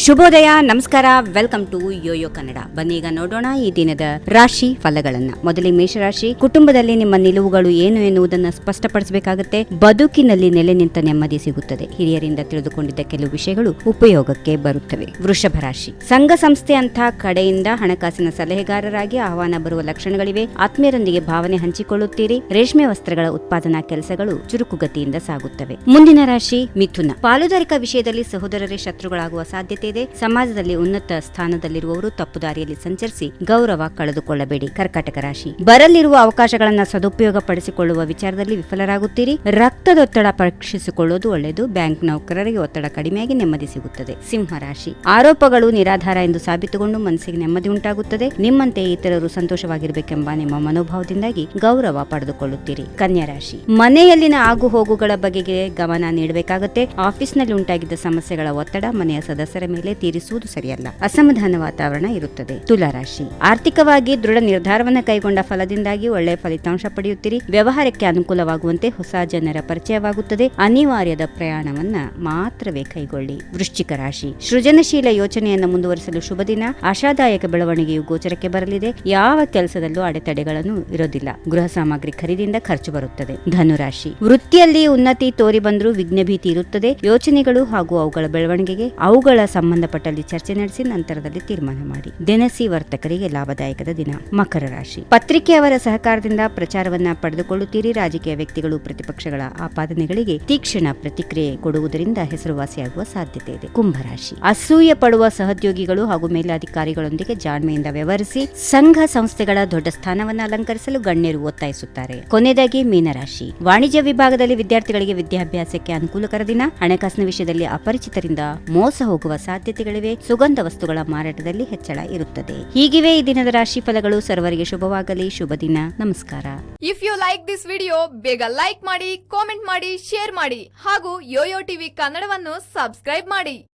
ಶುಭೋದಯ, ನಮಸ್ಕಾರ, welcome to Yoyo Kannada. ಬನ್ನಿ ಈಗ ನೋಡೋಣ ಈ ದಿನದ ರಾಶಿ ಫಲಗಳನ್ನ. ಮೊದಲಿಗೆ ಮೇಷರಾಶಿ. ಕುಟುಂಬದಲ್ಲಿ ನಿಮ್ಮ ನಿಲುವುಗಳು ಏನು ಎನ್ನುವುದನ್ನು ಸ್ಪಷ್ಟಪಡಿಸಬೇಕಾಗುತ್ತೆ. ಬದುಕಿನಲ್ಲಿ ನೆಲೆ ನಿಂತ ನೆಮ್ಮದಿ ಸಿಗುತ್ತದೆ. ಹಿರಿಯರಿಂದ ತಿಳಿದುಕೊಂಡಿದ್ದ ಕೆಲವು ವಿಷಯಗಳು ಉಪಯೋಗಕ್ಕೆ ಬರುತ್ತವೆ. ವೃಷಭ ರಾಶಿ. ಸಂಘ ಸಂಸ್ಥೆ ಅಂತ ಕಡೆಯಿಂದ ಹಣಕಾಸಿನ ಸಲಹೆಗಾರರಾಗಿ ಆಹ್ವಾನ ಬರುವ ಲಕ್ಷಣಗಳಿವೆ. ಆತ್ಮೀಯರೊಂದಿಗೆ ಭಾವನೆ ಹಂಚಿಕೊಳ್ಳುತ್ತೀರಿ. ರೇಷ್ಮೆ ವಸ್ತ್ರಗಳ ಉತ್ಪಾದನಾ ಕೆಲಸಗಳು ಚುರುಕುಗತಿಯಿಂದ ಸಾಗುತ್ತವೆ. ಮುಂದಿನ ರಾಶಿ ಮಿಥುನ. ಪಾಲುದಾರಿಕಾ ವಿಷಯದಲ್ಲಿ ಸಹೋದರರೇ ಶತ್ರುಗಳಾಗುವ ಸಾಧ್ಯತೆ ಇದೆ. ಸಮಾಜದಲ್ಲಿ ಉನ್ನತ ಸ್ಥಾನದಲ್ಲಿರುವವರು ತಪ್ಪು ದಾರಿಯಲ್ಲಿ ಸಂಚರಿಸಿ ಗೌರವ ಕಳೆದುಕೊಳ್ಳಬೇಡಿ. ಕರ್ಕಾಟಕ ರಾಶಿ. ಬರಲಿರುವ ಅವಕಾಶಗಳನ್ನು ಸದುಪಯೋಗ ಪಡಿಸಿಕೊಳ್ಳುವ ವಿಚಾರದಲ್ಲಿ ವಿಫಲರಾಗುತ್ತೀರಿ. ರಕ್ತದೊತ್ತಡ ಪರೀಕ್ಷಿಸಿಕೊಳ್ಳುವುದು ಒಳ್ಳೆಯದು. ಬ್ಯಾಂಕ್ ನೌಕರರಿಗೆ ಒತ್ತಡ ಕಡಿಮೆಯಾಗಿ ನೆಮ್ಮದಿ ಸಿಗುತ್ತದೆ. ಸಿಂಹ ರಾಶಿ. ಆರೋಪಗಳು ನಿರಾಧಾರ ಎಂದು ಸಾಬೀತುಗೊಂಡು ಮನಸ್ಸಿಗೆ ನೆಮ್ಮದಿ ಉಂಟಾಗುತ್ತದೆ. ನಿಮ್ಮಂತೆ ಇತರರು ಸಂತೋಷವಾಗಿರಬೇಕೆಂಬ ನಿಮ್ಮ ಮನೋಭಾವದಿಂದಾಗಿ ಗೌರವ ಪಡೆದುಕೊಳ್ಳುತ್ತೀರಿ. ಕನ್ಯಾ ರಾಶಿ. ಮನೆಯಲ್ಲಿನ ಆಗು ಹೋಗುಗಳ ಬಗೆಗೆ ಗಮನ ನೀಡಬೇಕಾಗುತ್ತೆ. ಆಫೀಸ್ನಲ್ಲಿ ಉಂಟಾಗಿದ್ದ ಸಮಸ್ಯೆಗಳ ಒತ್ತಡ ಮನೆಯ ಸದಸ್ಯರ ಮೇಲೆ ತೀರಿಸುವುದು ಸರಿಯಲ್ಲ. ಅಸಮಾಧಾನ ವಾತಾವರಣ ಇರುತ್ತದೆ. ತುಲಾ ರಾಶಿ. ಆರ್ಥಿಕವಾಗಿ ದೃಢ ನಿರ್ಧಾರವನ್ನು ಕೈಗೊಂಡ ಫಲದಿಂದಾಗಿ ಒಳ್ಳೆಯ ಫಲಿತಾಂಶ ಪಡೆಯುತ್ತೀರಿ. ವ್ಯವಹಾರಕ್ಕೆ ಅನುಕೂಲವಾಗುವಂತೆ ಹೊಸ ಜನರ ಪರಿಚಯವಾಗುತ್ತದೆ. ಅನಿವಾರ್ಯದ ಪ್ರಯಾಣವನ್ನ ಮಾತ್ರವೇ ಕೈಗೊಳ್ಳಿ. ವೃಶ್ಚಿಕ ರಾಶಿ. ಸೃಜನಶೀಲ ಯೋಚನೆಯನ್ನು ಮುಂದುವರಿಸಲು ಶುಭ ದಿನ. ಆಶಾದಾಯಕ ಬೆಳವಣಿಗೆಯು ಗೋಚರಕ್ಕೆ ಬರಲಿದೆ. ಯಾವ ಕೆಲಸದಲ್ಲೂ ಅಡೆತಡೆಗಳನ್ನು ಇರೋದಿಲ್ಲ. ಗೃಹ ಸಾಮಗ್ರಿ ಖರೀದಿಯಿಂದ ಖರ್ಚು ಬರುತ್ತದೆ. ಧನುರಾಶಿ. ವೃತ್ತಿಯಲ್ಲಿ ಉನ್ನತಿ ತೋರಿ ಬಂದರೂ ವಿಘ್ನ ಭೀತಿ ಇರುತ್ತದೆ. ಯೋಚನೆಗಳು ಹಾಗೂ ಅವುಗಳ ಬೆಳವಣಿಗೆಗೆ ಅವುಗಳ ಸಂಬಂಧಪಟ್ಟಲ್ಲಿ ಚರ್ಚೆ ನಡೆಸಿ ನಂತರದಲ್ಲಿ ತೀರ್ಮಾನ ಮಾಡಿ. ದಿನಸಿ ವರ್ತಕರಿಗೆ ಲಾಭದಾಯಕದ ದಿನ. ಮಕರ ರಾಶಿ. ಪತ್ರಿಕೆಯವರ ಸಹಕಾರದಿಂದ ಪ್ರಚಾರವನ್ನ ಪಡೆದುಕೊಳ್ಳುತ್ತೀರಿ. ರಾಜಕೀಯ ವ್ಯಕ್ತಿಗಳು ಪ್ರತಿಪಕ್ಷಗಳ ಆಪಾದನೆಗಳಿಗೆ ತೀಕ್ಷ್ಣ ಪ್ರತಿಕ್ರಿಯೆ ಕೊಡುವುದರಿಂದ ಹೆಸರುವಾಸಿಯಾಗುವ ಸಾಧ್ಯತೆ ಇದೆ. ಕುಂಭರಾಶಿ. ಅಸೂಯೆ ಪಡುವ ಸಹೋದ್ಯೋಗಿಗಳು ಹಾಗೂ ಮೇಲಾಧಿಕಾರಿಗಳೊಂದಿಗೆ ಜಾಣ್ಮೆಯಿಂದ ವ್ಯವಹರಿಸಿ. ಸಂಘ ಸಂಸ್ಥೆಗಳ ದೊಡ್ಡ ಸ್ಥಾನವನ್ನು ಅಲಂಕರಿಸಲು ಗಣ್ಯರು ಒತ್ತಾಯಿಸುತ್ತಾರೆ. ಕೊನೆಯದಾಗಿ ಮೀನರಾಶಿ. ವಾಣಿಜ್ಯ ವಿಭಾಗದಲ್ಲಿ ವಿದ್ಯಾರ್ಥಿಗಳಿಗೆ ವಿದ್ಯಾಭ್ಯಾಸಕ್ಕೆ ಅನುಕೂಲಕರ ದಿನ. ಹಣಕಾಸಿನ ವಿಷಯದಲ್ಲಿ ಅಪರಿಚಿತರಿಂದ ಮೋಸ ಹೋಗುವ ಸಾಧ್ಯತೆಗಳಿವೆ. ಸುಗಂಧ ವಸ್ತುಗಳ ಮಾರಾಟದಲ್ಲಿ ಹೆಚ್ಚಳ ಇರುತ್ತದೆ. ಹೀಗಿವೆ ಈ ದಿನದ ರಾಶಿ ಫಲಗಳು. ಸರ್ವರಿಗೆ ಶುಭವಾಗಲಿ. ಶುಭ ದಿನ. ನಮಸ್ಕಾರ. If you like this video, ಬೇಗ ಲೈಕ್ ಮಾಡಿ, ಕಾಮೆಂಟ್ ಮಾಡಿ, ಶೇರ್ ಮಾಡಿ ಹಾಗೂ ಯೋಯೋ ಟಿವಿ ಕನ್ನಡವನ್ನು ಸಬ್ಸ್ಕ್ರೈಬ್ ಮಾಡಿ.